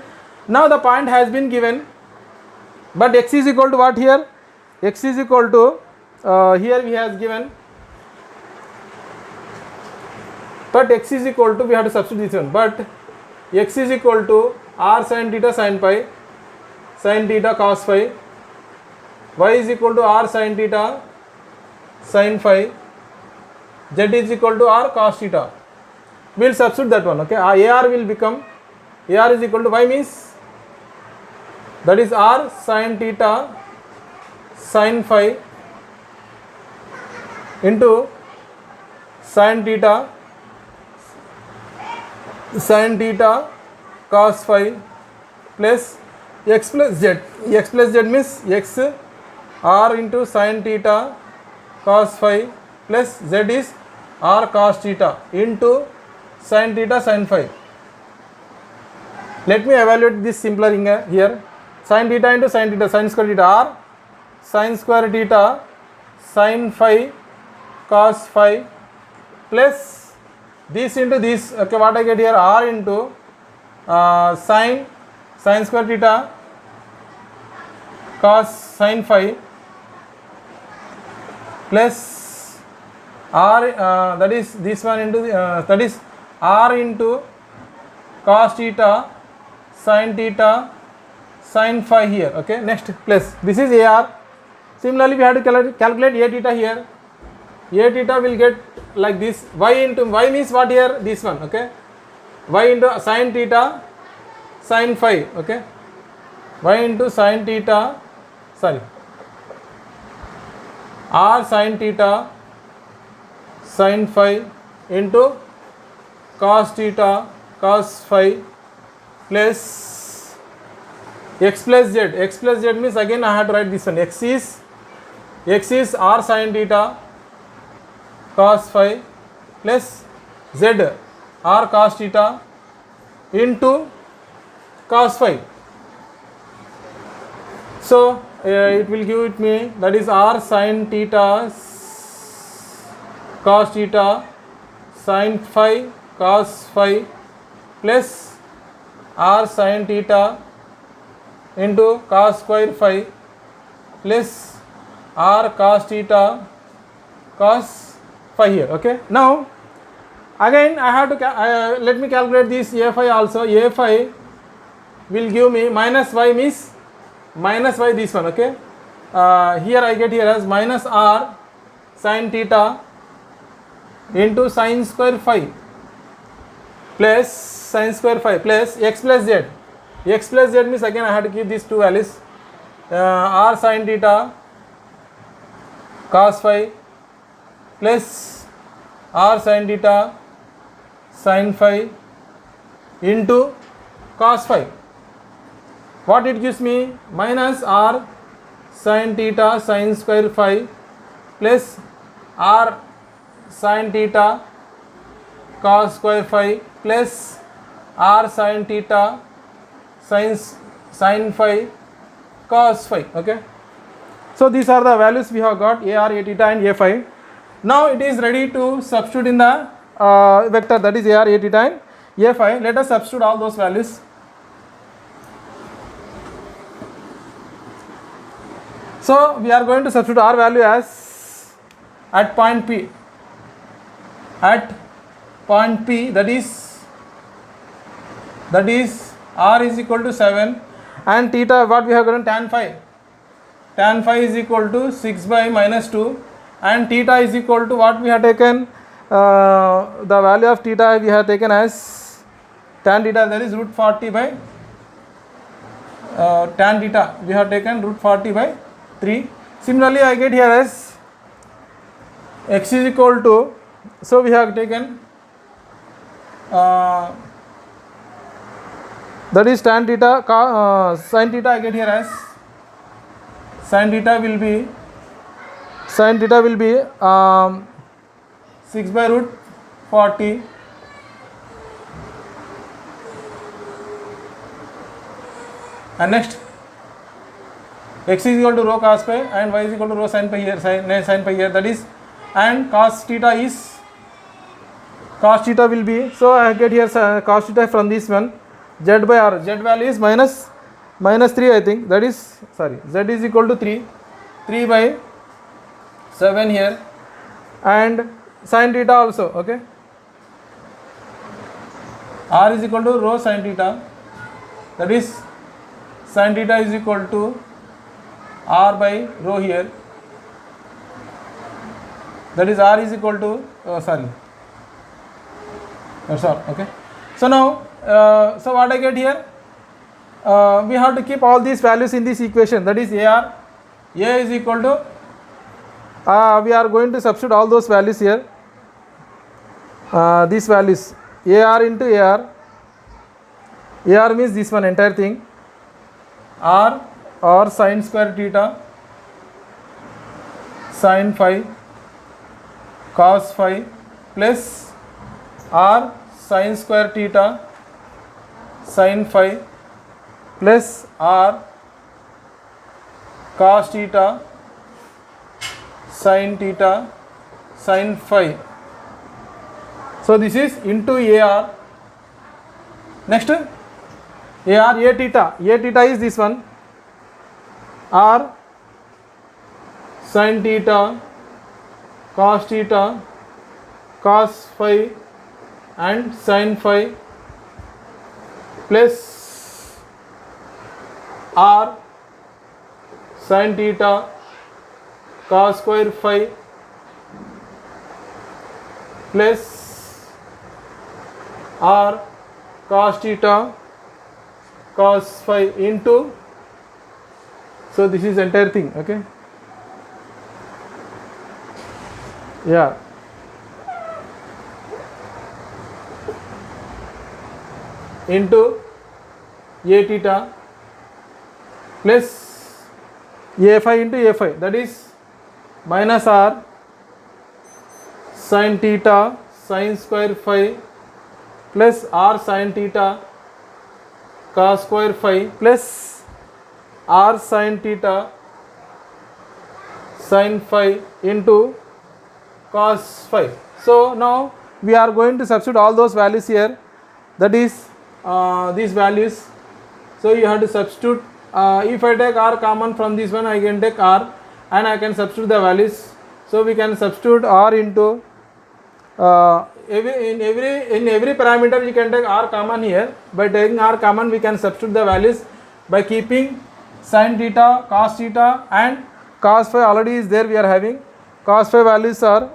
[SPEAKER 1] now the point has been given, but x is equal to what here? X is equal to here we has given, but x is equal to, we have to substitute this one, but x is equal to r sin theta sin pi sin theta cos phi, y is equal to r sin theta sin phi, z is equal to r cos theta. We will substitute that one. Okay, AR will become, AR is equal to y means, that is r sin theta sin phi into sin theta cos phi plus x plus z. X plus z means x r into sin theta cos phi plus z is r cos theta into sin theta sin phi. Let me evaluate this simpler here. Sin theta into sin theta, sin square theta, r sin square theta sin phi cos phi plus this into this. Okay, what I get here? R into sin square theta cos sin phi plus r, that is this one into that is r into cos theta sin phi here. Okay, next plus this is AR. Similarly, we have to calculate A theta here. A theta will get like this, y into, y means what here? This one. Okay, y into sin theta sin phi. Okay, y into sin theta, sorry, r sin theta sin phi into cos theta cos phi plus x plus z. X plus z means again I have to write this one. X is r sin theta cos phi plus z r cos theta into cos phi. So it will give it me, that is r sin theta cos theta sin phi cos phi plus r sin theta into cos square phi plus r cos theta cos phi here. Okay, now again I have to let me calculate this A phi also. A phi will give me minus y means minus y, this one. Okay, here I get here as minus r sin theta into sin square phi plus sin square phi plus x plus z. X plus z means again I have to keep these two values, r sin theta cos phi plus r sin theta sin phi into cos phi. What it gives me? Minus r sin theta sin square phi plus r sin theta cos square phi plus r sin theta sin phi cos phi. Okay, so these are the values we have got, AR, A theta and A phi. Now it is ready to substitute in the vector, that is AR, A theta and A phi. Let us substitute all those values. So we are going to substitute r value as at point P. At point P, that is r is equal to 7 and theta, what we have gotten? Tan phi is equal to 6 by minus 2 and theta is equal to what we have taken, the value of theta we have taken as tan theta, that is root 40 by tan theta we have taken root 40 by 3. Similarly, I get here as x is equal to, so we have taken that is tan theta sin theta, I get here as sin theta will be 6 by root 40 and next x is equal to rho cos phi and y is equal to rho sin phi here, sin phi here, that is, and cos theta is cos theta will be, so I get here cos theta from this one, z by r, z value is minus 3 I think, that is, sorry, z is equal to 3 by 7 here, and sin theta also, okay, r is equal to rho sin theta, that is sin theta is equal to r by rho here, that is r is equal to sorry, that's all, okay. So now so what I get here, we have to keep all these values in this equation, that is a is equal to we are going to substitute all those values here, these values ar into ar means this one entire thing, r or sin square theta sin phi cos phi plus r sin square theta sin phi plus r cos theta sin theta sin phi. So this is into ar. Next a theta is this one, r sin theta cos theta cos phi and sin phi plus r sin theta cos square phi plus r cos theta cos phi into, so this is entire thing, okay, yeah, into a theta plus a phi into a phi, that is minus r sin theta sin square phi plus r sin theta cos square phi plus r sin theta sin phi into cos phi. So now we are going to substitute all those values here, that is these values. So you have to substitute, if I take r common from this one, I can take r and I can substitute the values. So we can substitute r into in every parameter you can take r common here. By taking r common we can substitute the values by keeping sin theta, cos theta and cos phi already is there, we are having. Cos phi values are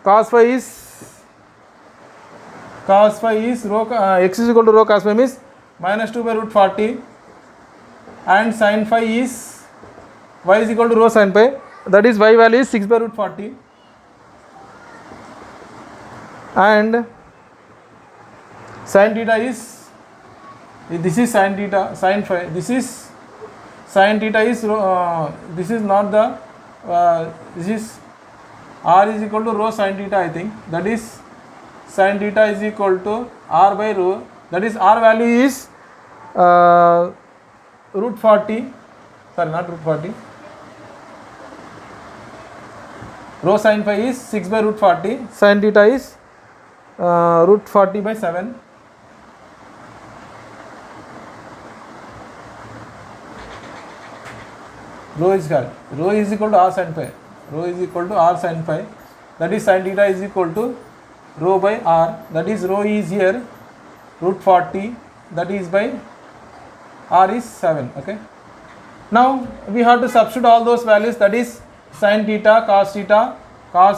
[SPEAKER 1] cos phi is rho x is equal to rho cos phi means minus 2 by root 40, and sin phi is y is equal to rho sin phi, that is y value is 6 by root 40, and sin theta is, this is sin theta sin phi, this is sin theta is this is not the this is r is equal to rho sin theta I think, that is sin theta is equal to r by rho, that is r value is root 40, sorry not root 40, rho sin phi is 6 by root 40, sin theta is root 40 by 7. Rho is equal to r sin phi, rho is equal to r sin phi, that is sin theta is equal to rho by r, that is rho is here root 40, that is by r is 7, okay. Now we have to substitute all those values, that is sin theta, cos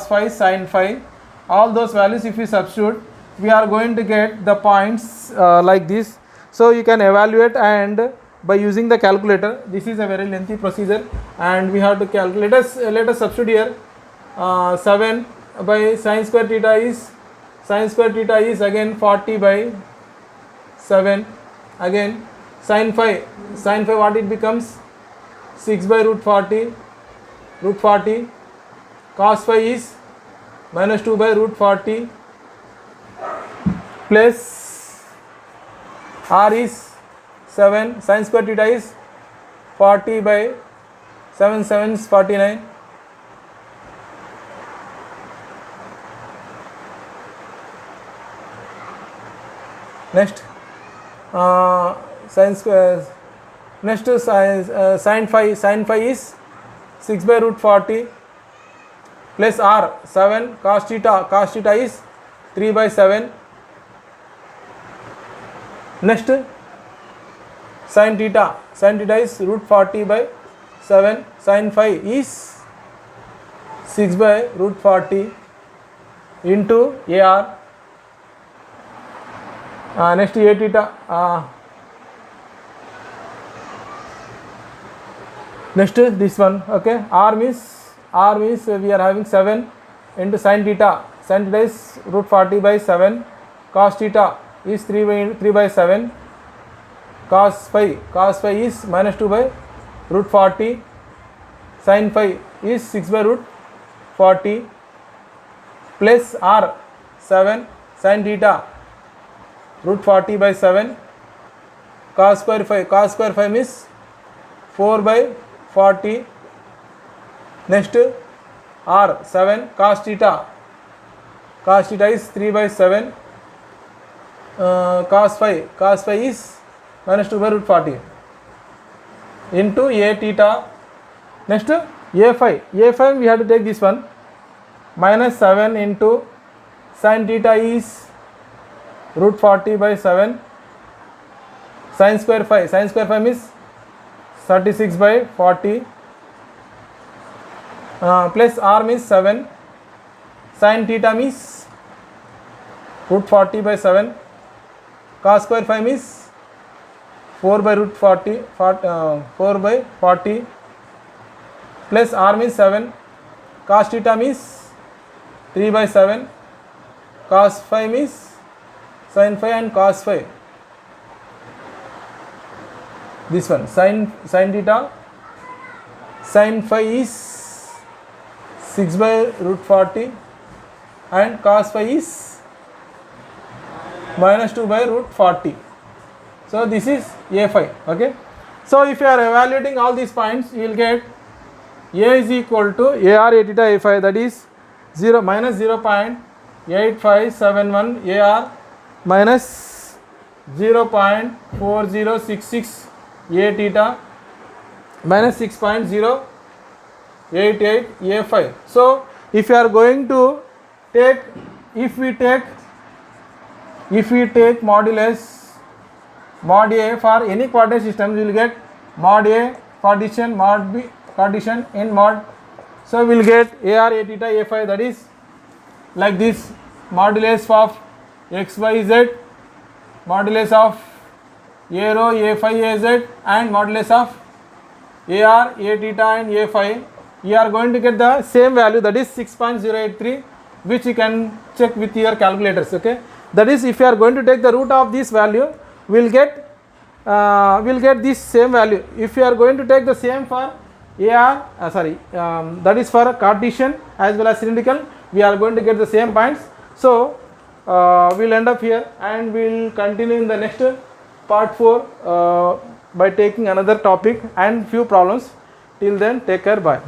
[SPEAKER 1] phi, sin phi, all those values if we substitute, we are going to get the points like this. So you can evaluate and by using the calculator, this is a very lengthy procedure and we have to calculate. Let us substitute here 7 by sin square theta is again 40 by 7, again sin phi what it becomes 6 by root 40, cos phi is minus 2 by root 40 plus r is 7, sin square theta is 40 by 7, 7 is 49, Next sin square. Next sin phi. Sin phi is 6 by root 40 plus r 7 cos theta. Cos theta is 3 by 7. Next sin theta. Sin theta is root 40 by 7. Sin phi is 6 by root 40 into AR. Next A theta. Next this one. Okay, R means we are having 7 into sin theta. Sin theta is root 40 by 7. Cos theta is 3 by 7. Cos phi is minus 2 by root 40. Sin phi is 6 by root 40 plus R 7 sin theta root 40 by 7. Cos square phi means 4 by 40. Next R 7 cos theta is 3 by 7. Cos phi is minus 2 by root 40 into A theta. Next A phi we have to take this one, minus 7 into sin theta is root 40 by 7. Sin square phi means 36 by 40 plus R means 7. Sin theta means root 40 by 7. Cos square phi means 4 by root 40 plus R means 7. Cos theta means 3 by 7. Cos phi means sin phi and cos phi. This one sin theta. Sin phi is 6 by root 40 and cos phi is minus 2 by root 40. So this is A phi. Okay. So if you are evaluating all these points, you will get A is equal to AR A theta A phi, that is 0 minus 0.8571 AR minus 0.4066 A theta minus 6.088 A phi. So if you are going to take, if we take modulus mod A for any coordinate system, you will get mod A partition, mod B partition in mod. So we will get AR A theta A phi, that is like this: modulus of x y z, modulus of A rho A phi A z, and modulus of AR A theta and A phi. You are going to get the same value, that is 6.083, which you can check with your calculators. Okay, that is, if you are going to take the root of this value, we will get this same value. If you are going to take the same for AR, that is for Cartesian as well as cylindrical, we are going to get the same points. So we will end up here and we will continue in the next part 4 by taking another topic and few problems. Till then, take care, bye.